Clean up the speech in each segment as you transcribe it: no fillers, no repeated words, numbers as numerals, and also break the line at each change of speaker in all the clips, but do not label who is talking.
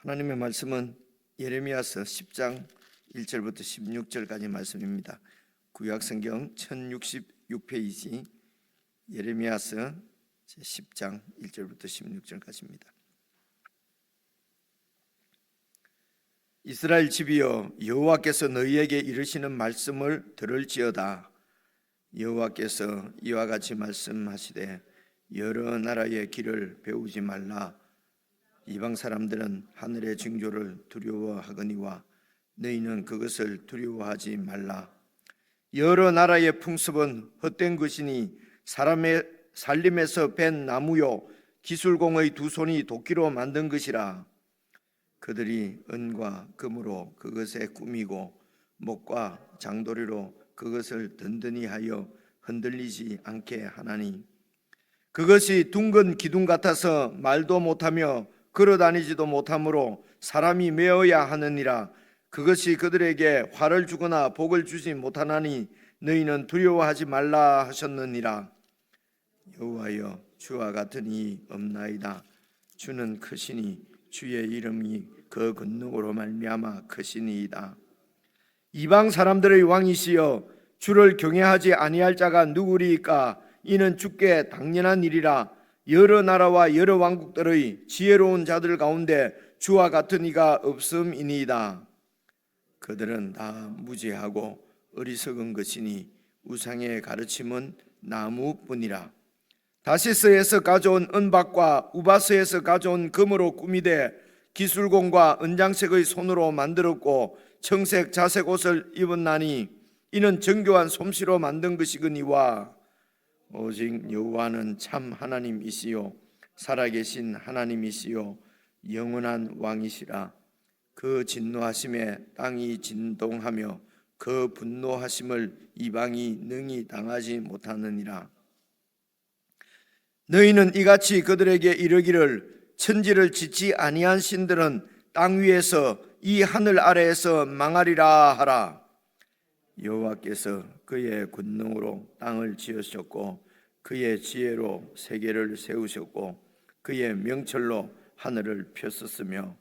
하나님의 말씀은 예레미야서 10장 1절부터 16절까지 말씀입니다. 구약성경 1066페이지 예레미야서 10장 1절부터 16절까지입니다. 이스라엘 집이여, 여호와께서 너희에게 이르시는 말씀을 들을지어다. 여호와께서 이와 같이 말씀하시되, 여러 나라의 길을 배우지 말라. 이방 사람들은 하늘의 징조를 두려워하거니와 너희는 그것을 두려워하지 말라. 여러 나라의 풍습은 헛된 것이니 사람의 살림에서 벤 나무요 기술공의 두 손이 도끼로 만든 것이라. 그들이 은과 금으로 그것에 꾸미고 목과 장도리로 그것을 든든히 하여 흔들리지 않게 하나니, 그것이 둥근 기둥 같아서 말도 못하며 걸어다니지도 못하므로 사람이 메어야 하느니라. 그것이 그들에게 화를 주거나 복을 주지 못하나니 너희는 두려워하지 말라 하셨느니라. 여호와여, 주와 같은 이 없나이다. 주는 크시니 주의 이름이 그 권능으로 말미암아 크시니이다. 이방 사람들의 왕이시여, 주를 경외하지 아니할 자가 누구리이까? 이는 주께 당연한 일이라. 여러 나라와 여러 왕국들의 지혜로운 자들 가운데 주와 같은 이가 없음이니이다. 그들은 다 무지하고 어리석은 것이니 우상의 가르침은 나무뿐이라. 다시스에서 가져온 은박과 우바스에서 가져온 금으로 꾸미되 기술공과 은장색의 손으로 만들었고 청색 자색 옷을 입었나니 이는 정교한 솜씨로 만든 것이거니와 오직 여호와는 참 하나님이시요 살아계신 하나님이시요 영원한 왕이시라. 그 진노하심에 땅이 진동하며 그 분노하심을 이방이 능히 당하지 못하느니라. 너희는 이같이 그들에게 이르기를, 천지를 짓지 아니한 신들은 땅 위에서 이 하늘 아래에서 망하리라 하라. 여호와께서 그의 권능으로 땅을 지으셨고 그의 지혜로 세계를 세우셨고 그의 명철로 하늘을 폈었으며,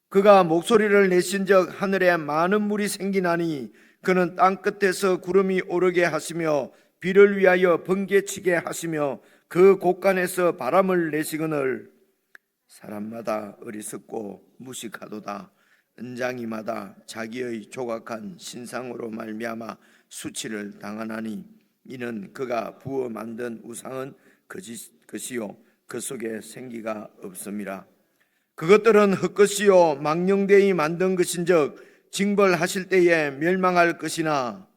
그가 목소리를 내신적 하늘에 많은 물이 생기나니 그는 땅 끝에서 구름이 오르게 하시며 비를 위하여 번개치게 하시며 그 곳간에서 바람을 내시거늘. 사람마다 어리석고 무식하도다. 은장이마다 자기의 조각한 신상으로 말미암아 수치를 당하나니 이는 그가 부어 만든 우상은 거짓이요 그 속에 생기가 없음이라. 그것들은 헛것이요 망령되이 만든 것인즉 징벌하실 때에 멸망할 것이나,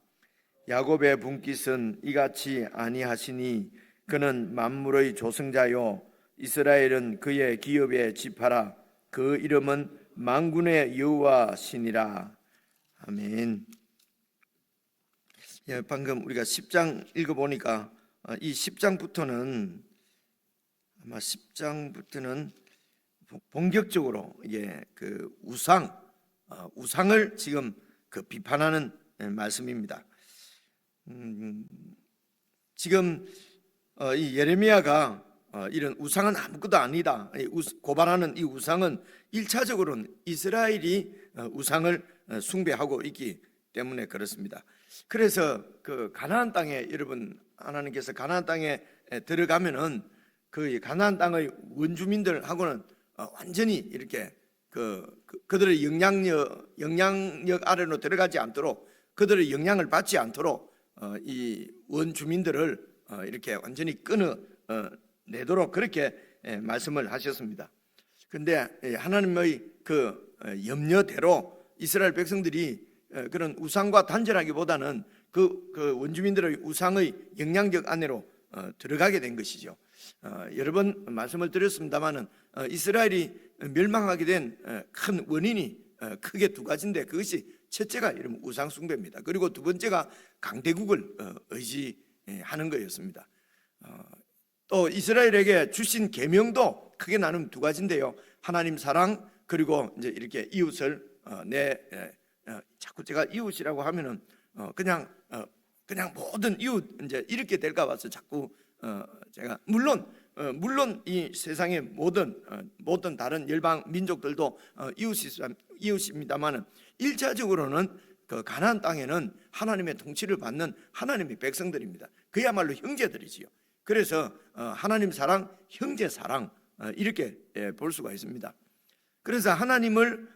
야곱의 분깃은 이같이 아니하시니 그는 만물의 조성자요 이스라엘은 그의 기업의 지파라. 그 이름은 만군의 여호와시니라. 아멘. 방금 우리가 10장 읽어보니까 이 10장부터는 아마 10장부터는 본격적으로 그 우상을 지금 그 비판하는 말씀입니다. 지금 이 예레미야가 이런 우상은 아무것도 아니다 고발하는 이 우상은 1차적으로는 이스라엘이 우상을 숭배하고 있기 때문에 그렇습니다. 그래서 그 가나안 땅에, 여러분, 하나님께서 가나안 땅에 들어가면은 그 가나안 땅의 원주민들하고는 완전히 이렇게 그들의 영향력 아래로 들어가지 않도록, 그들의 영향을 받지 않도록 이 원주민들을 이렇게 완전히 끊어내도록 그렇게 말씀을 하셨습니다. 그런데 하나님의 그 염려대로 이스라엘 백성들이 그런 우상과 단절하기보다는 그 원주민들의 우상의 영향력 안으로 들어가게 된 것이죠. 여러 번 말씀을 드렸습니다마는 이스라엘이 멸망하게 된 큰 원인이 크게 두 가지인데, 그것이 첫째가 이런 우상 숭배입니다. 그리고 두 번째가 강대국을 의지하는 거였습니다. 또 이스라엘에게 주신 계명도 크게 나누면 두 가지인데요. 하나님 사랑, 그리고 이제 이렇게 이웃을 자꾸 제가 이웃이라고 하면은 그냥 모든 이웃 이제 이렇게 될까 봐서 자꾸 제가, 물론 물론 이 세상의 모든 다른 열방 민족들도 이웃입니다만은 1차적으로는 그 가나안 땅에는 하나님의 통치를 받는 하나님의 백성들입니다. 그야말로 형제들이지요. 그래서 하나님 사랑, 형제 사랑 이렇게 볼 수가 있습니다. 그래서 하나님을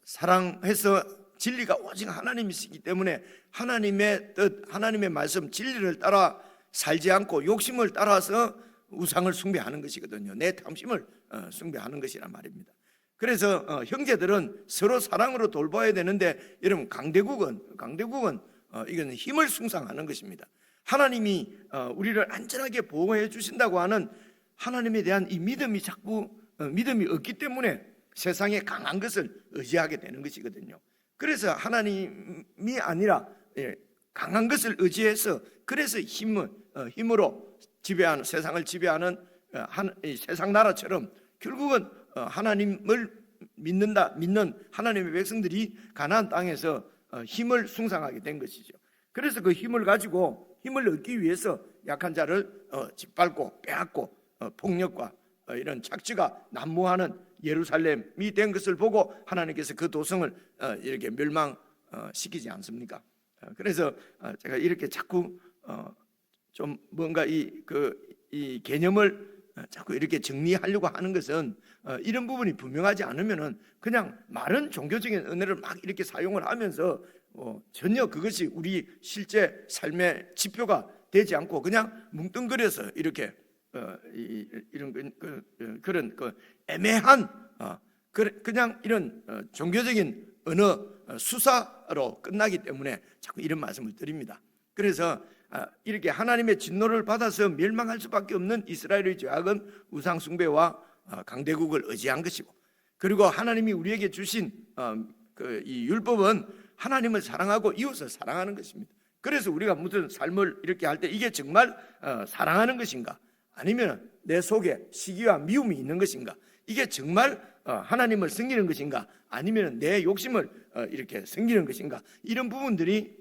사랑해서 진리가 오직 하나님이시기 때문에 하나님의 뜻, 하나님의 말씀, 진리를 따라 살지 않고 욕심을 따라서 우상을 숭배하는 것이거든요. 내 탐심을 숭배하는 것이란 말입니다. 그래서 형제들은 서로 사랑으로 돌봐야 되는데, 여러분 강대국은 이건 힘을 숭상하는 것입니다. 하나님이 우리를 안전하게 보호해 주신다고 하는 하나님에 대한 이 믿음이 믿음이 없기 때문에 세상에 강한 것을 의지하게 되는 것이거든요. 그래서 하나님이 아니라 강한 것을 의지해서, 그래서 힘으로 지배하는, 세상을 지배하는 세상 나라처럼 결국은 하나님을 믿는 하나님의 백성들이 가나안 땅에서 힘을 숭상하게 된 것이죠. 그래서 그 힘을 가지고, 힘을 얻기 위해서 약한 자를 짓밟고 빼앗고 폭력과 이런 착취가 난무하는 예루살렘이 된 것을 보고 하나님께서 그 도성을 이렇게 멸망시키지 않습니까? 그래서 제가 이렇게 자꾸 좀 뭔가 이 개념을 자꾸 이렇게 정리하려고 하는 것은, 이런 부분이 분명하지 않으면은 그냥 마른 종교적인 은혜를 막 이렇게 사용을 하면서 전혀 그것이 우리 실제 삶의 지표가 되지 않고 그냥 뭉뚱그려서 이렇게 이런 그런 애매한 그냥 이런 종교적인 언어 수사로 끝나기 때문에 자꾸 이런 말씀을 드립니다. 그래서 이렇게 하나님의 진노를 받아서 멸망할 수밖에 없는 이스라엘의 죄악은 우상 숭배와 강대국을 의지한 것이고, 그리고 하나님이 우리에게 주신 이 율법은 하나님을 사랑하고 이웃을 사랑하는 것입니다. 그래서 우리가 무슨 삶을 이렇게 할 때 이게 정말 사랑하는 것인가, 아니면 내 속에 시기와 미움이 있는 것인가, 이게 정말 하나님을 섬기는 것인가, 아니면 내 욕심을 이렇게 섬기는 것인가, 이런 부분들이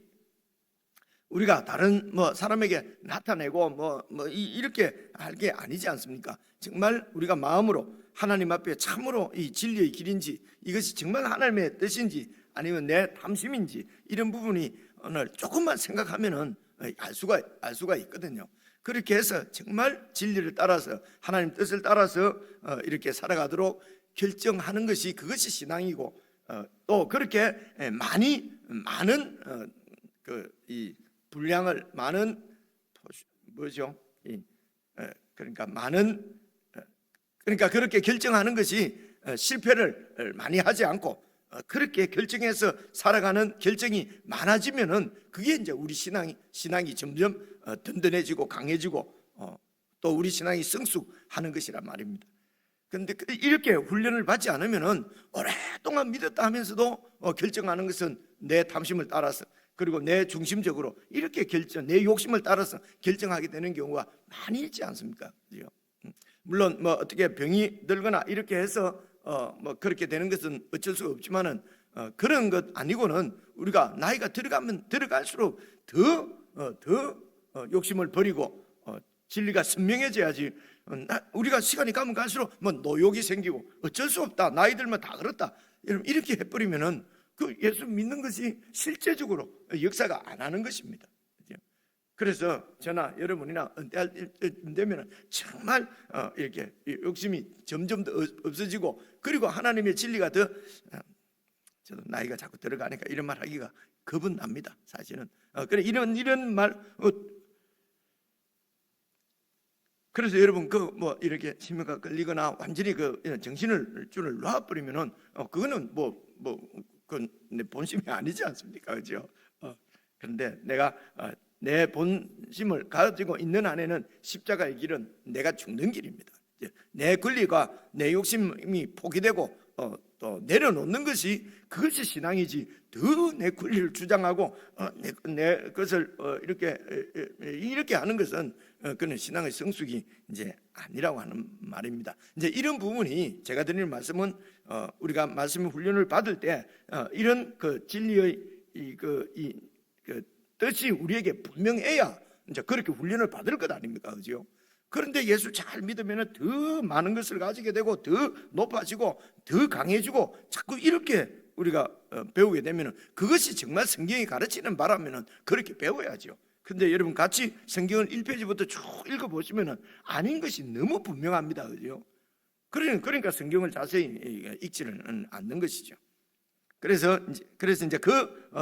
우리가 다른 사람에게 나타내고 이렇게 할 게 아니지 않습니까? 정말 우리가 마음으로 하나님 앞에 참으로 이 진리의 길인지, 이것이 정말 하나님의 뜻인지 아니면 내 탐심인지, 이런 부분이 오늘 조금만 생각하면은 알 수가 있거든요. 그렇게 해서 정말 진리를 따라서 하나님 뜻을 따라서 이렇게 살아가도록 결정하는 것이, 그것이 신앙이고, 또 그렇게 많은 이 분량을 많은 그러니까 그렇게 결정하는 것이 실패를 많이 하지 않고 그렇게 결정해서 살아가는 결정이 많아지면은 그게 이제 우리 신앙이 점점 든든해지고 강해지고 또 우리 신앙이 성숙하는 것이란 말입니다. 그런데 이렇게 훈련을 받지 않으면은 오랫동안 믿었다 하면서도 결정하는 것은 내 탐심을 따라서, 그리고 내 중심적으로 이렇게 내 욕심을 따라서 결정하게 되는 경우가 많이 있지 않습니까? 물론 어떻게 병이 들거나 이렇게 해서 그렇게 되는 것은 어쩔 수가 없지만은 그런 것 아니고는 우리가 나이가 들어가면 들어갈수록 더 욕심을 버리고 진리가 선명해져야지. 우리가 시간이 가면 갈수록 노욕이 생기고 어쩔 수 없다, 나이 들면 다 그렇다, 이렇게 해버리면은 그 예수 믿는 것이 실제적으로 역사가 안 하는 것입니다. 그래서 저나 여러분이나 은퇴할 때 되면 정말 이렇게 욕심이 점점 더 없어지고, 그리고 하나님의 진리가 더, 저도 나이가 자꾸 들어가니까 이런 말 하기가 겁은 납니다, 사실은. 그래 이런 말. 그래서 여러분 이렇게 심혈가 끌리거나 완전히 정신을 줄을 놔버리면은 그거는 그건 내 본심이 아니지 않습니까, 그죠? 그런데 내가 내 본심을 가지고 있는 한에는 십자가의 길은 내가 죽는 길입니다. 내 권리가 내 욕심이 포기되고 또 내려놓는 그것이 신앙이지, 더 내 권리를 주장하고 내 것을 이렇게 하는 것은 그는 신앙의 성숙이 이제 아니라고 하는 말입니다. 이제 이런 부분이, 제가 드리는 말씀은 우리가 말씀의 훈련을 받을 때 이런 진리의 뜻이 우리에게 분명해야 이제 그렇게 훈련을 받을 것 아닙니까, 그죠? 그런데 예수 잘 믿으면 더 많은 것을 가지게 되고 더 높아지고 더 강해지고 자꾸 이렇게 우리가 배우게 되면 그것이 정말 성경이 가르치는 바라면 그렇게 배워야죠. 근데 여러분 같이 성경을 1페이지부터 쭉 읽어보시면 아닌 것이 너무 분명합니다. 그죠? 그러니까 성경을 자세히 읽지는 않는 것이죠. 그래서 이제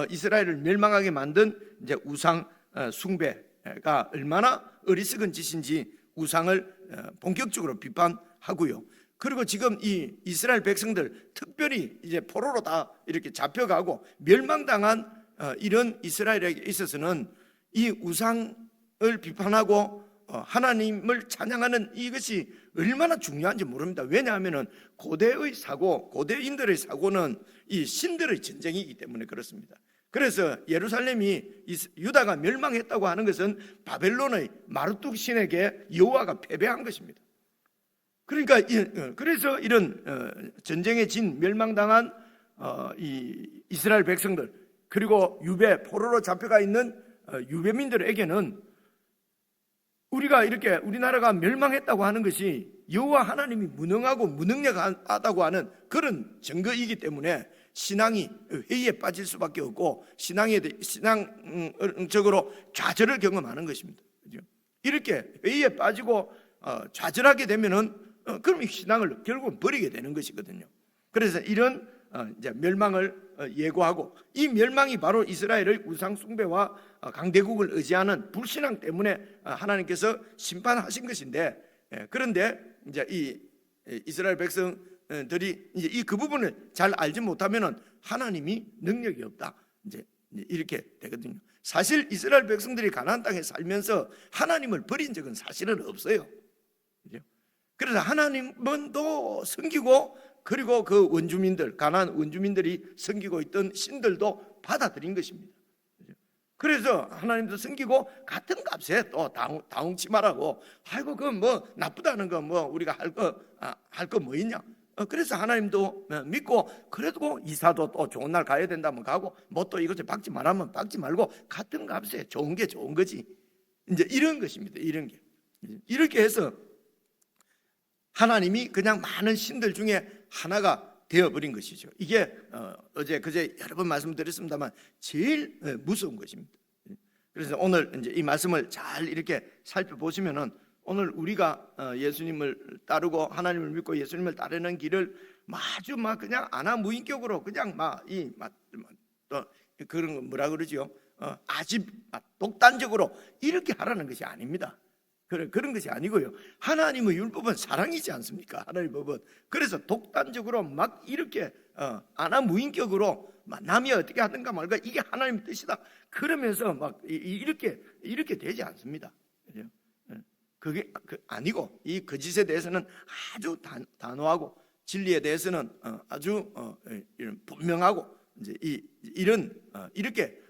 이스라엘을 멸망하게 만든 이제 우상 숭배가 얼마나 어리석은 짓인지 우상을 본격적으로 비판하고요. 그리고 지금 이 이스라엘 백성들 특별히 이제 포로로 다 이렇게 잡혀가고 멸망당한 이런 이스라엘에게 있어서는 이 우상을 비판하고 하나님을 찬양하는 이것이 얼마나 중요한지 모릅니다. 왜냐하면 고대의 사고, 고대인들의 사고는 이 신들의 전쟁이기 때문에 그렇습니다. 그래서 예루살렘이 유다가 멸망했다고 하는 것은 바벨론의 마르뚝 신에게 여호와가 패배한 것입니다. 그러니까 그래서 이런 전쟁에 진 멸망당한 이 이스라엘 백성들 그리고 유배 포로로 잡혀가 있는 유배민들에게는 우리가 이렇게 우리나라가 멸망했다고 하는 것이 여호와 하나님이 무능하고 무능력하다고 하는 그런 증거이기 때문에 신앙이 회의에 빠질 수밖에 없고 신앙적으로 좌절을 경험하는 것입니다. 이렇게 회의에 빠지고 좌절하게 되면은 그럼 신앙을 결국은 버리게 되는 것이거든요. 그래서 이런 이제 멸망을 예고하고 이 멸망이 바로 이스라엘의 우상 숭배와 강대국을 의지하는 불신앙 때문에 하나님께서 심판하신 것인데, 그런데 이제 이 이스라엘 백성들이 이제 그 부분을 잘 알지 못하면은 하나님이 능력이 없다 이제 이렇게 되거든요. 사실 이스라엘 백성들이 가나안 땅에 살면서 하나님을 버린 적은 사실은 없어요. 그죠? 그래서 하나님은 또 섬기고 그리고 그 원주민들 가나안 원주민들이 섬기고 있던 신들도 받아들인 것입니다. 그래서 하나님도 섬기고 같은 값에 또 다홍치마라고 아이고 그 뭐 나쁘다는 거 뭐 우리가 할 거 뭐 있냐? 그래서 하나님도 믿고 그래도 이사도 또 좋은 날 가야 된다면 가고 뭐 또 이것을 박지 말하면 박지 말고 같은 값에 좋은 게 좋은 거지. 이제 이런 것입니다. 이런 게 이렇게 해서 하나님이 그냥 많은 신들 중에 하나가 되어버린 것이죠. 이게 어제 그제 여러 번 말씀드렸습니다만 제일 무서운 것입니다. 그래서 오늘 이제 이 말씀을 잘 이렇게 살펴보시면은 오늘 우리가 예수님을 따르고 하나님을 믿고 예수님을 따르는 길을 아주 막 그냥 안하무인격으로 그냥 또 그런 거 뭐라 그러죠? 아주 독단적으로 이렇게 하라는 것이 아닙니다. 그런 것이 아니고요. 하나님의 율법은 사랑이지 않습니까? 하나님의 법은. 그래서 독단적으로 막 이렇게 안하무인격으로 남이 어떻게 하든가 말까 이게 하나님의 뜻이다. 그러면서 막 이렇게 되지 않습니다. 그죠? 그게 아니고 이 거짓에 대해서는 아주 단호하고 진리에 대해서는 아주 분명하고 이제 이렇게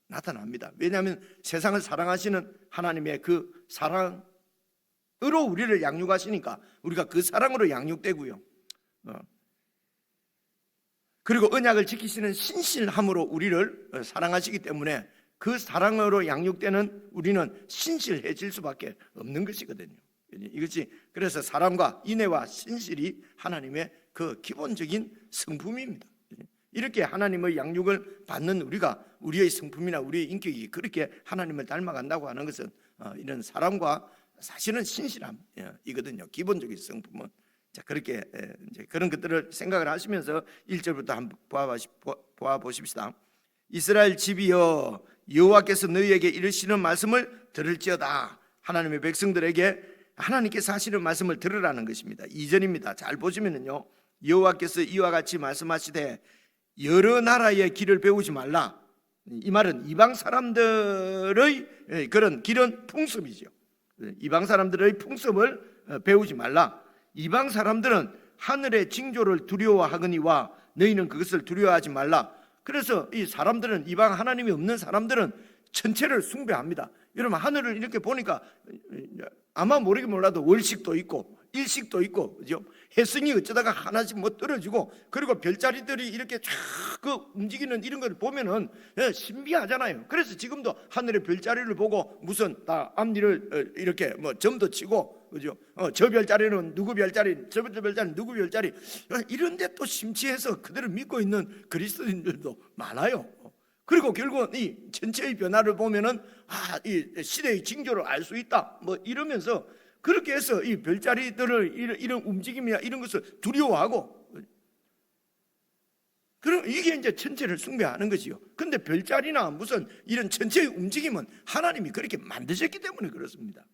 나타납니다. 왜냐하면 세상을 사랑하시는 하나님의 그 사랑으로 우리를 양육하시니까 우리가 그 사랑으로 양육되고요. 그리고 언약을 지키시는 신실함으로 우리를 사랑하시기 때문에 그 사랑으로 양육되는 우리는 신실해질 수밖에 없는 것이거든요. 이것이 그래서 사랑과 인애와 신실이 하나님의 그 기본적인 성품입니다. 이렇게 하나님의 양육을 받는 우리가 우리의 성품이나 우리의 인격이 그렇게 하나님을 닮아간다고 하는 것은 이런 사랑과 사실은 신실함이거든요. 기본적인 성품은. 자, 그렇게 이제 그런 것들을 생각을 하시면서 1절부터 한번 보아보십시다. 이스라엘 집이여 여호와께서 너희에게 이르시는 말씀을 들을지어다. 하나님의 백성들에게 하나님께서 하시는 말씀을 들으라는 것입니다. 2절입니다. 잘 보시면은요, 여호와께서 이와 같이 말씀하시되 여러 나라의 길을 배우지 말라. 이 말은 이방 사람들의 그런 길은 풍습이죠. 이방 사람들의 풍습을 배우지 말라. 이방 사람들은 하늘의 징조를 두려워하거니와 너희는 그것을 두려워하지 말라. 그래서 이 사람들은 이방 하나님이 없는 사람들은 천체를 숭배합니다. 여러분 하늘을 이렇게 보니까 아마 모르긴 몰라도 월식도 있고 일식도 있고, 그죠? 혜성이 어쩌다가 하나씩 뭐 떨어지고, 그리고 별자리들이 이렇게 쫙 그 움직이는 이런 걸 보면은 신비하잖아요. 그래서 지금도 하늘의 별자리를 보고 무슨 다 앞니를 이렇게 뭐 점도 치고, 그죠? 저 별자리는 누구 별자리, 저 별자리는 누구 별자리, 이런데 또 심취해서 그들을 믿고 있는 그리스도인들도 많아요. 그리고 결국은 이 전체의 변화를 보면은 이 시대의 징조를 알 수 있다, 뭐 이러면서 그렇게 해서 이 별자리들을 이런 움직임이나 이런 것을 두려워하고, 그럼 이게 이제 천체를 숭배하는 거지요. 근데 별자리나 무슨 이런 천체의 움직임은 하나님이 그렇게 만드셨기 때문에 그렇습니다.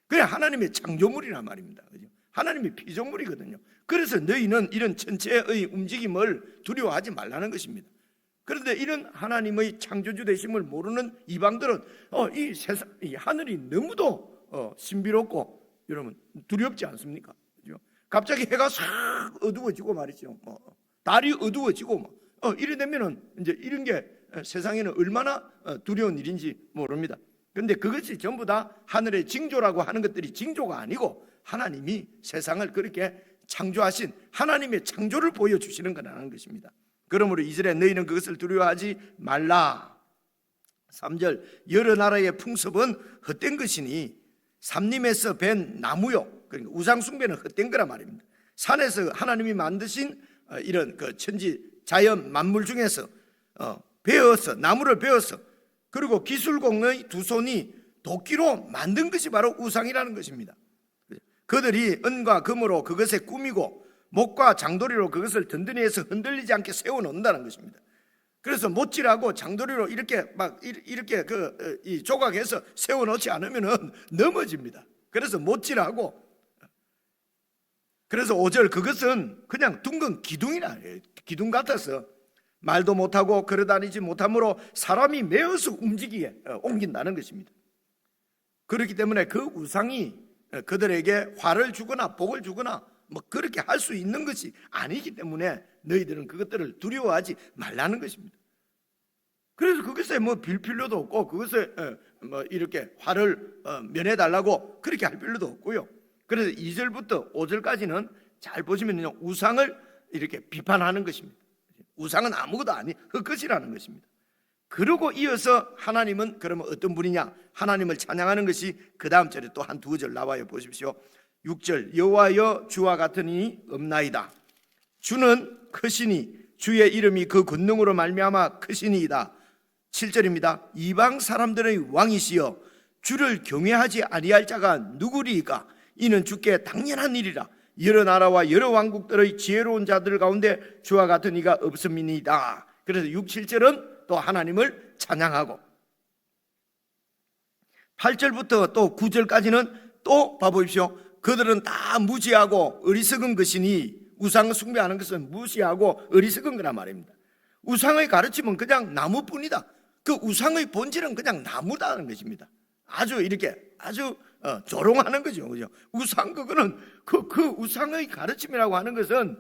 그게 하나님의 창조물이란 말입니다. 그죠? 하나님의 피조물이거든요. 그래서 너희는 이런 천체의 움직임을 두려워하지 말라는 것입니다. 그런데 이런 하나님의 창조주 되심을 모르는 이방들은 이 세상, 이 하늘이 너무도 신비롭고 여러분 두렵지 않습니까? 그죠? 갑자기 해가 싹 어두워지고 말이죠. 달이 어두워지고 이래 되면은 이제 이런 게 세상에는 얼마나 두려운 일인지 모릅니다. 그런데 그것이 전부 다 하늘의 징조라고 하는 것들이 징조가 아니고 하나님이 세상을 그렇게 창조하신 하나님의 창조를 보여주시는 거라는 것입니다. 그러므로 이스라엘 너희는 그것을 두려워하지 말라. 3절 여러 나라의 풍습은 헛된 것이니 삼림에서 벤 나무요, 그러니까 우상 숭배는 헛된 거란 말입니다. 산에서 하나님이 만드신 이런 그 천지 자연 만물 중에서 베어서 나무를 베어서 그리고 기술공의 두 손이 도끼로 만든 것이 바로 우상이라는 것입니다. 그들이 은과 금으로 그것에 꾸미고 목과 장도리로 그것을 든든히 해서 흔들리지 않게 세워놓는다는 것입니다. 그래서 못질하고 장도리로 이렇게 막 이렇게 이 조각해서 세워놓지 않으면은 넘어집니다. 그래서 못질하고, 그래서 5절 그것은 그냥 둥근 기둥이라, 기둥 같아서 말도 못하고 걸어다니지 못하므로 사람이 메어서 움직이게 옮긴다는 것입니다. 그렇기 때문에 그 우상이 그들에게 화를 주거나 복을 주거나 뭐 그렇게 할 수 있는 것이 아니기 때문에 너희들은 그것들을 두려워하지 말라는 것입니다. 그래서 그것에 뭐 빌 필요도 없고 그것에 뭐 이렇게 화를 면해달라고 그렇게 할 필요도 없고요. 그래서 2절부터 5절까지는 잘 보시면요, 우상을 이렇게 비판하는 것입니다. 우상은 아무것도 아니 헛것이라는 것입니다. 그러고 이어서 하나님은 그러면 어떤 분이냐, 하나님을 찬양하는 것이 그 다음 절에 또 한 두 절 나와요. 보십시오. 6절 여호와여 주와 같은 이는 없나이다. 주는 크시니 주의 이름이 그 권능으로 말미암아 크시니이다. 7절입니다. 이방 사람들의 왕이시여 주를 경외하지 아니할 자가 누구리이까? 이는 주께 당연한 일이라. 여러 나라와 여러 왕국들의 지혜로운 자들 가운데 주와 같은 이가 없음이니이다. 그래서 6, 7절은 또 하나님을 찬양하고 8절부터 또 9절까지는 또 봐보십시오. 그들은 다 무지하고 어리석은 것이니, 우상 숭배하는 것은 무시하고 어리석은 거란 말입니다. 우상의 가르침은 그냥 나무뿐이다. 그 우상의 본질은 그냥 나무다는 것입니다. 아주 이렇게 아주 조롱하는 거죠. 그죠? 우상, 그거는 그 우상의 가르침이라고 하는 것은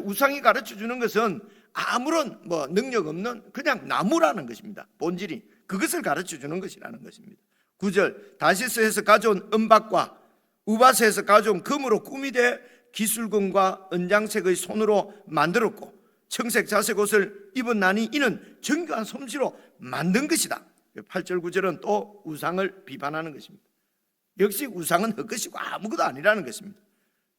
우상이 가르쳐 주는 것은 아무런 뭐 능력 없는 그냥 나무라는 것입니다. 본질이 그것을 가르쳐 주는 것이라는 것입니다. 9절 다시스에서 가져온 은박과 우바스에서 가져온 금으로 꾸미되 기술금과 은장색의 손으로 만들었고 청색 자색 옷을 입은 나니 이는 정교한 솜씨로 만든 것이다. 8절 9절은 또 우상을 비판하는 것입니다. 역시 우상은 헛것이고 아무것도 아니라는 것입니다.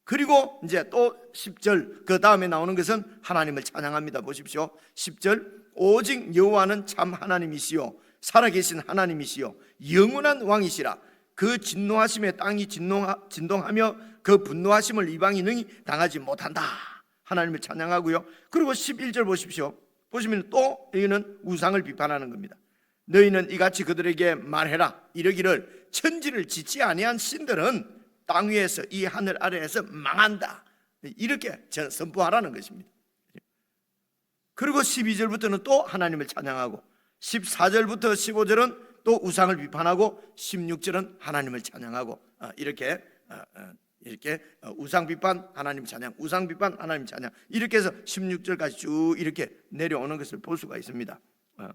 그리고 이제 또 10절 그 다음에 나오는 것은 하나님을 찬양합니다. 보십시오. 10절 오직 여호와는 참 하나님이시요 살아계신 하나님이시요 영원한 왕이시라. 그 진노하심에 땅이 진동하며 그 분노하심을 이방이 능히 당하지 못한다. 하나님을 찬양하고요. 그리고 11절 보십시오. 보시면 또 여기는 우상을 비판하는 겁니다. 너희는 이같이 그들에게 말해라. 이러기를 천지를 짓지 아니한 신들은 땅 위에서 이 하늘 아래에서 망한다. 이렇게 선포하라는 것입니다. 그리고 12절부터는 또 하나님을 찬양하고 14절부터 15절은 또 우상을 비판하고 16절은 하나님을 찬양하고 이렇게 우상 비판 하나님 찬양, 우상 비판 하나님 찬양, 이렇게 해서 16절까지 쭉 이렇게 내려오는 것을 볼 수가 있습니다.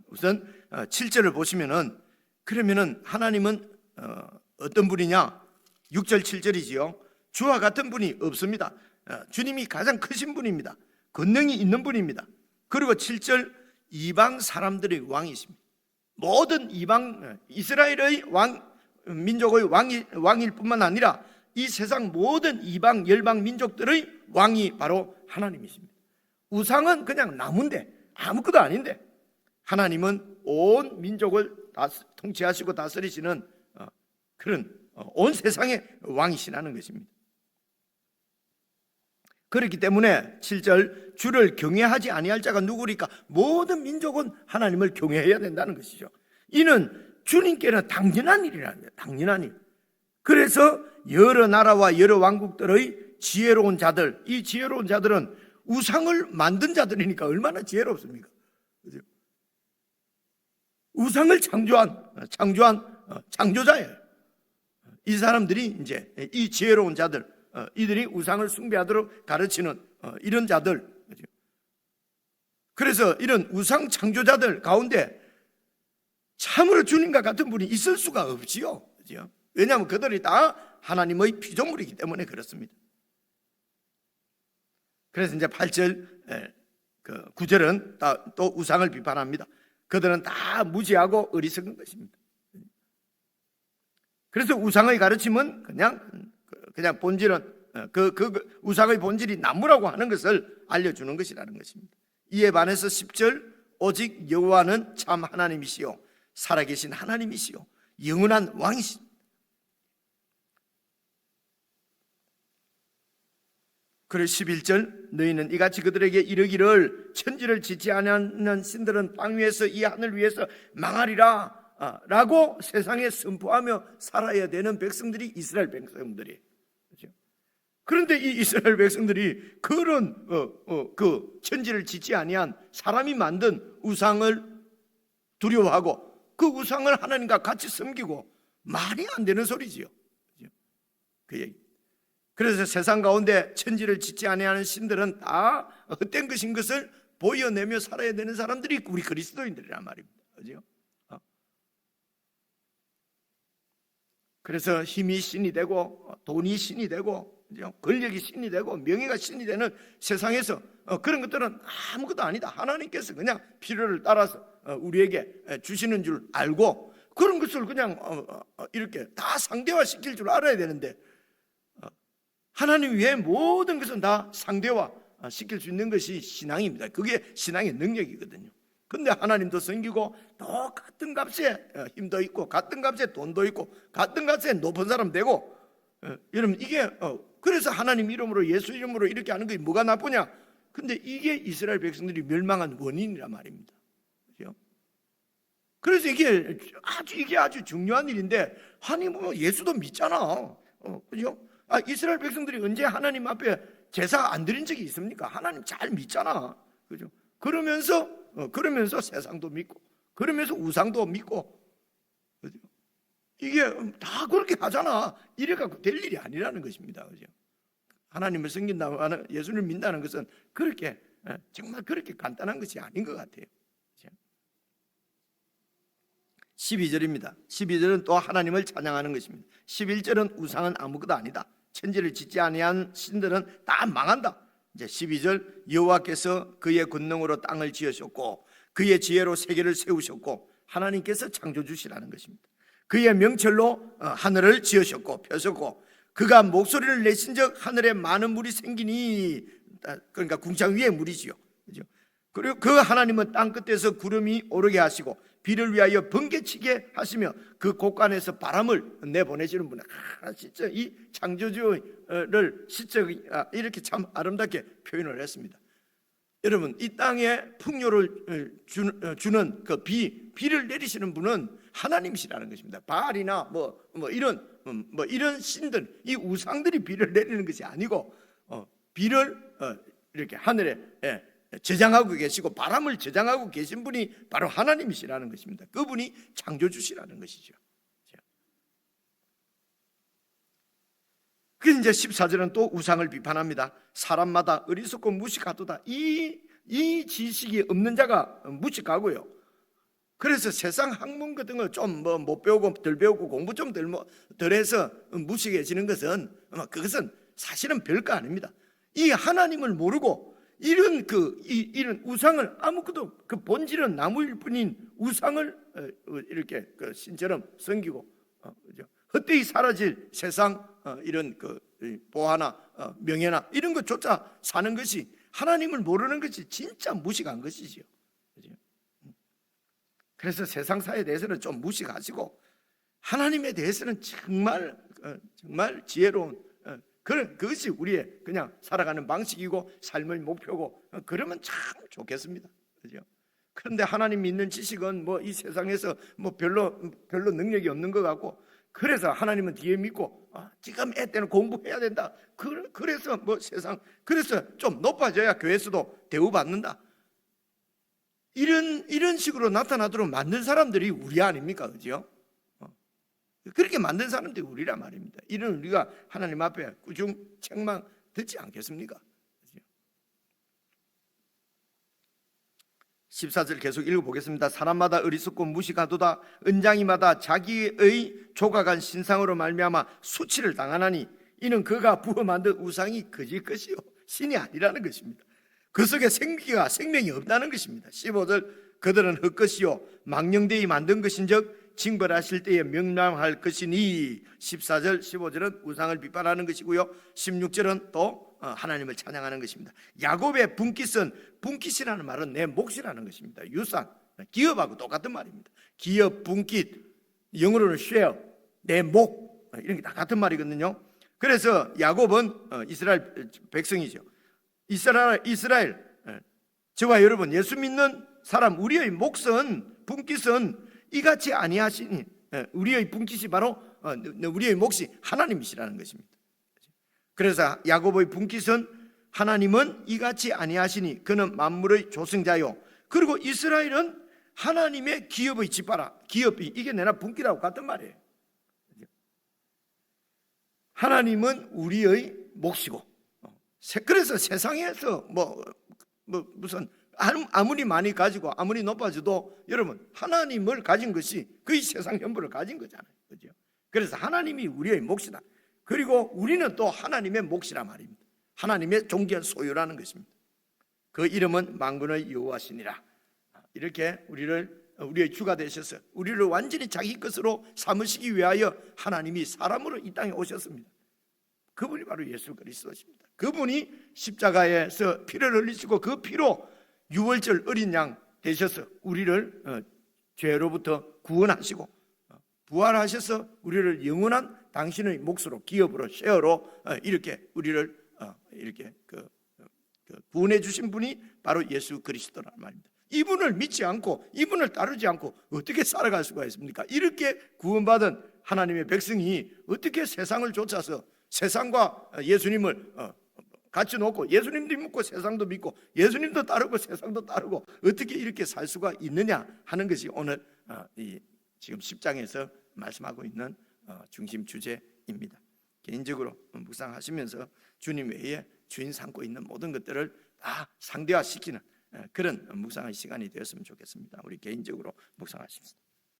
우선 7절을 보시면은 그러면은 하나님은 어떤 분이냐? 6절 7절이지요. 주와 같은 분이 없습니다. 주님이 가장 크신 분입니다. 권능이 있는 분입니다. 그리고 7절, 이방 사람들의 왕이십니다. 모든 이방 이스라엘의 민족의 왕일 뿐만 아니라 이 세상 모든 이방 열방 민족들의 왕이 바로 하나님이십니다. 우상은 그냥 나무인데 아무것도 아닌데, 하나님은 온 민족을 다 통치하시고 다스리시는 그런 온 세상의 왕이시라는 것입니다. 그렇기 때문에 7절, 주를 경외하지 아니할 자가 누구리까? 모든 민족은 하나님을 경외해야 된다는 것이죠. 이는 주님께는 당연한 일이라는 거예요. 당연한 일. 그래서 여러 나라와 여러 왕국들의 지혜로운 자들, 이 지혜로운 자들은 우상을 만든 자들이니까 얼마나 지혜롭습니까? 그죠? 우상을 창조한 창조자예요. 이 사람들이 이제 이 지혜로운 자들, 이들이 우상을 숭배하도록 가르치는 이런 자들. 그래서 이런 우상 창조자들 가운데 참으로 주님과 같은 분이 있을 수가 없지요. 왜냐하면 그들이 다 하나님의 피조물이기 때문에 그렇습니다. 그래서 이제 8절, 9절은 또 우상을 비판합니다. 그들은 다 무지하고 어리석은 것입니다. 그래서 우상의 가르침은 그냥 본질은 그 우상의 본질이 나무라고 하는 것을 알려주는 것이라는 것입니다. 이에 반해서 10절, 오직 여호와는 참 하나님이시요 살아계신 하나님이시요 영원한 왕이십니다. 그리고 11절, 너희는 이같이 그들에게 이르기를 천지를 짓지 아니하는 신들은 땅 위에서 이 하늘 위에서 망하리라 라고 세상에 선포하며 살아야 되는 백성들이 이스라엘 백성들이에요. 그렇죠? 그런데 이 이스라엘 백성들이 그런 그 천지를 짓지 아니한 사람이 만든 우상을 두려워하고 그 우상을 하나님과 같이 섬기고 말이 안 되는 소리지요. 그 얘기. 그래서 세상 가운데 천지를 짓지 아니하는 신들은 다 헛된 것인 것을 보여내며 살아야 되는 사람들이 우리 그리스도인들이란 말입니다. 그죠? 그래서 힘이 신이 되고 돈이 신이 되고 권력이 신이 되고 명예가 신이 되는 세상에서 그런 것들은 아무것도 아니다. 하나님께서 그냥 필요를 따라서 우리에게 주시는 줄 알고 그런 것을 그냥 이렇게 다 상대화시킬 줄 알아야 되는데, 하나님 외에 모든 것은 다 상대화시킬 수 있는 것이 신앙입니다. 그게 신앙의 능력이거든요. 근데 하나님도 섬기고 또 같은 값에 힘도 있고 같은 값에 돈도 있고 같은 값에 높은 사람 되고, 여러분 이게 그래서 하나님 이름으로 예수 이름으로 이렇게 하는 게 뭐가 나쁘냐? 근데 이게 이스라엘 백성들이 멸망한 원인이란 말입니다. 그렇죠? 그래서 이게 아주 중요한 일인데, 하나님은 예수도 믿잖아. 그죠? 이스라엘 백성들이 언제 하나님 앞에 제사 안 드린 적이 있습니까? 하나님 잘 믿잖아. 그죠? 그러면서 세상도 믿고, 그러면서 우상도 믿고, 그죠? 이게 다 그렇게 하잖아. 이래갖고 될 일이 아니라는 것입니다. 그죠? 하나님을 섬긴다고 하는, 예수를 믿는다는 것은 그렇게 정말 그렇게 간단한 것이 아닌 것 같아요. 12절입니다. 12절은 또 하나님을 찬양하는 것입니다. 11절은 우상은 아무것도 아니다. 천지를 짓지 아니한 신들은 다 망한다. 이제 12절, 여호와께서 그의 권능으로 땅을 지으셨고 그의 지혜로 세계를 세우셨고, 하나님께서 창조주시라는 것입니다. 그의 명철로 하늘을 지으셨고 펴셨고, 그가 목소리를 내신즉 하늘에 많은 물이 생기니, 그러니까 궁창 위에 물이지요. 그죠? 그리고 그 하나님은 땅 끝에서 구름이 오르게 하시고 비를 위하여 번개치게 하시며 그 곳간에서 바람을 내보내시는 분은, 진짜 이 창조주를 진짜 이렇게 참 아름답게 표현을 했습니다. 여러분, 이 땅에 풍요를 주는 그 비를 내리시는 분은 하나님이시라는 것입니다. 바알이나 뭐 이런 신들, 이 우상들이 비를 내리는 것이 아니고 비를 이렇게 하늘에 저장하고 계시고 바람을 저장하고 계신 분이 바로 하나님이시라는 것입니다. 그분이 창조주시라는 것이죠. 그래서 이제 14절은 또 우상을 비판합니다. 사람마다 어리석고 무식하도다. 이 지식이 없는 자가 무식하고요. 그래서 세상 학문 같은 걸 좀 못 배우고 덜 배우고 공부 좀 덜 해서 무식해지는 것은, 그것은 사실은 별거 아닙니다. 이 하나님을 모르고 이런 우상을 아무것도 그 본질은 나무일 뿐인 우상을 이렇게 그 신처럼 섬기고 헛되이 사라질 세상 이런 그 보화나 명예나 이런 것조차 사는 것이 하나님을 모르는 것이 진짜 무식한 것이지요. 그래서 세상 사에 대해서는 좀 무식하시고 하나님에 대해서는 정말 지혜로운 그것이 우리의 그냥 살아가는 방식이고 삶의 목표고 그러면 참 좋겠습니다. 그죠? 그런데 하나님 믿는 지식은 뭐 이 세상에서 뭐 별로 능력이 없는 것 같고 그래서 하나님은 뒤에 믿고 지금 애 때는 공부해야 된다. 그래서 뭐 세상 그래서 좀 높아져야 교회에서도 대우받는다. 이런 식으로 나타나도록 만든 사람들이 우리 아닙니까? 그죠? 그렇게 만든 사람들이 우리란 말입니다. 이런 우리가 하나님 앞에 꾸중 책망 듣지 않겠습니까? 14절 계속 읽어보겠습니다. 사람마다 어리석고 무식하도다. 은장이마다 자기의 조각한 신상으로 말미암아 수치를 당하나니 이는 그가 부어 만든 우상이 거짓 것이요 신이 아니라는 것입니다. 그 속에 생명이 없다는 것입니다. 15절 그들은 헛것이요 망령되이 만든 것인즉 징벌하실 때에 명랑할 것이니 14절 15절은 우상을 비판하는 것이고요 16절은 또 하나님을 찬양하는 것입니다. 야곱의 분깃이라는 말은 내 몫이라는 것입니다. 유산, 기업하고 똑같은 말입니다. 기업, 분깃, 영어로는 share, 내 목 이런 게 다 같은 말이거든요. 그래서 야곱은 이스라엘 백성이죠. 이스라엘 저와 여러분 예수 믿는 사람 우리의 몫은 분깃은 이같이 아니하시니 우리의 분깃이 바로 우리의 몫이 하나님이시라는 것입니다. 그래서 야곱의 분깃은 하나님은 이같이 아니하시니 그는 만물의 조성자요 그리고 이스라엘은 하나님의 기업의 집바라 기업이 이게 내나 분깃하고 같은 말이에요. 하나님은 우리의 몫이고 그래서 세상에서 무슨 아무리 많이 가지고 아무리 높아져도 여러분 하나님을 가진 것이 거의 세상 전부를 가진 거잖아요. 그죠? 그래서 하나님이 우리의 몫이다. 그리고 우리는 또 하나님의 몫이라 말입니다. 하나님의 존귀한 소유라는 것입니다. 그 이름은 만군의 여호와시니라. 이렇게 우리의 주가 되셔서 우리를 완전히 자기 것으로 삼으시기 위하여 하나님이 사람으로 이 땅에 오셨습니다. 그분이 바로 예수 그리스도십니다. 그분이 십자가에서 피를 흘리시고 그 피로 유월절 어린 양 되셔서 우리를 죄로부터 구원하시고 부활하셔서 우리를 영원한 당신의 몫으로 기업으로 쉐어로 이렇게 우리를 이렇게 구원해 주신 분이 바로 예수 그리스도란 말입니다. 이분을 믿지 않고 이분을 따르지 않고 어떻게 살아갈 수가 있습니까? 이렇게 구원받은 하나님의 백성이 어떻게 세상을 쫓아서 세상과 예수님을 같이 놓고 예수님도 믿고 세상도 믿고 예수님도 따르고 세상도 따르고 어떻게 이렇게 살 수가 있느냐 하는 것이 오늘 지금 10장에서 말씀하고 있는 중심 주제입니다. 개인적으로 묵상하시면서 주님 외에 주인 삼고 있는 모든 것들을 다 상대화시키는 그런 묵상의 시간이 되었으면 좋겠습니다. 우리 개인적으로 묵상하십시다.